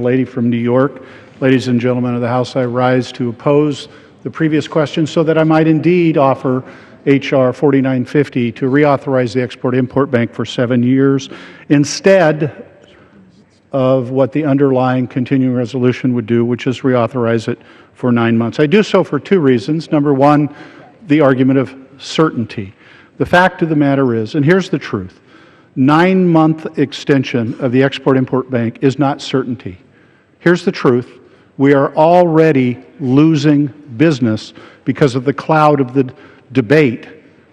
Lady from New York. Ladies and gentlemen of the House, I rise to oppose the previous question so that I might indeed offer H.R. 4950 to reauthorize the Export-Import Bank for 7 years instead of what the underlying continuing resolution would do, which is reauthorize it for 9 months. I do so for two reasons. Number one, the argument of certainty. The fact of the matter is, and here's the truth, 9-month extension of the Export-Import Bank is not certainty. Here's the truth. We are already losing business because of the cloud of the debate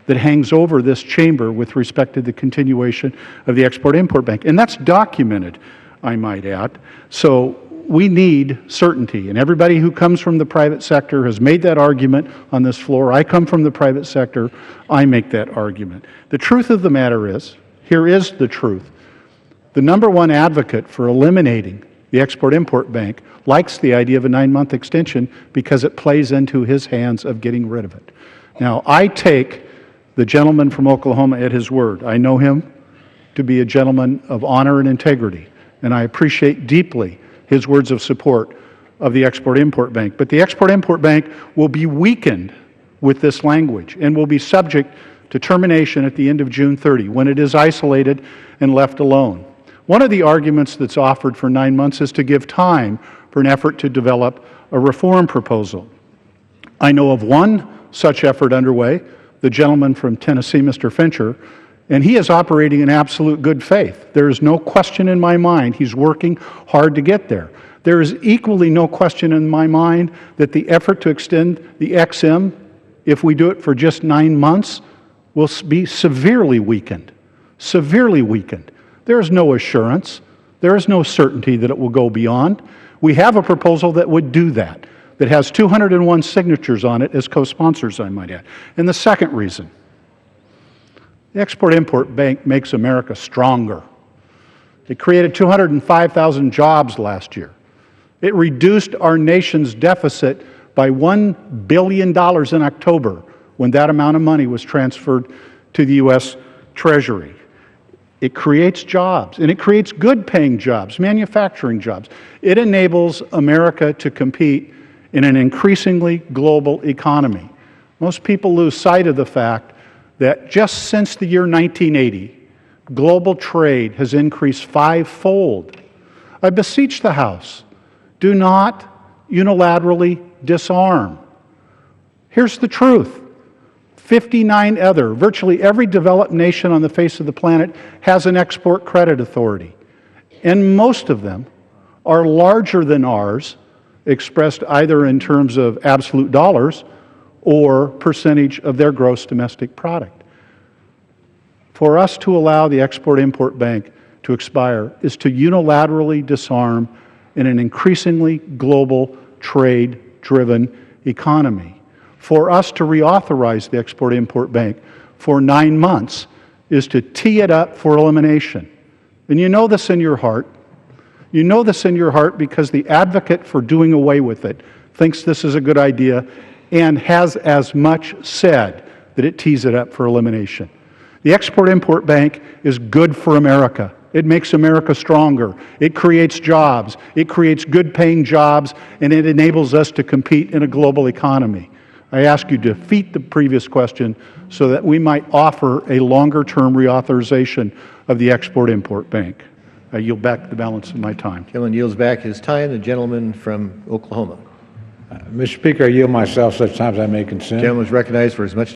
that hangs over this chamber with respect to the continuation of the Export-Import Bank. And that's documented, I might add. So we need certainty. And everybody who comes from the private sector has made that argument on this floor. I come from the private sector. I make that argument. The truth of the matter is, here is the truth. The number one advocate for eliminating the Export-Import Bank likes the idea of a 9-month extension because it plays into his hands of getting rid of it. Now, I take the gentleman from Oklahoma at his word. I know him to be a gentleman of honor and integrity, and I appreciate deeply his words of support of the Export-Import Bank. But the Export-Import Bank will be weakened with this language and will be subject to termination at the end of June 30 when it is isolated and left alone. One of the arguments that's offered for 9 months is to give time for an effort to develop a reform proposal. I know of one such effort underway, the gentleman from Tennessee, Mr. Fincher, and he is operating in absolute good faith. There is no question in my mind he's working hard to get there. There is equally no question in my mind that the effort to extend the XM, if we do it for just 9 months, will be severely weakened. Severely weakened. There is no assurance. There is no certainty that it will go beyond. We have a proposal that would do that has 201 signatures on it as co-sponsors, I might add. And the second reason, the Export-Import Bank makes America stronger. It created 205,000 jobs last year. It reduced our nation's deficit by $1 billion in October when that amount of money was transferred to the U.S. Treasury. It creates jobs, and it creates good-paying jobs, manufacturing jobs. It enables America to compete in an increasingly global economy. Most people lose sight of the fact that just since the year 1980, global trade has increased 5-fold. I beseech the House, do not unilaterally disarm. Here's the truth. 59 other, virtually every developed nation on the face of the planet has an export credit authority. And most of them are larger than ours, expressed either in terms of absolute dollars or percentage of their gross domestic product. For us to allow the Export-Import Bank to expire is to unilaterally disarm in an increasingly global trade-driven economy. For us to reauthorize the Export-Import Bank for 9 months is to tee it up for elimination. And you know this in your heart. You know this in your heart because the advocate for doing away with it thinks this is a good idea and has as much said that it tees it up for elimination. The Export-Import Bank is good for America. It makes America stronger. It creates jobs. It creates good-paying jobs, and it enables us to compete in a global economy. I ask you to defeat the previous question so that we might offer a longer-term reauthorization of the Export-Import Bank. I yield back the balance of my time. The gentleman yields back his time. The gentleman from Oklahoma. Mr. Speaker, I yield myself such times I may consent. The gentleman is recognized for as much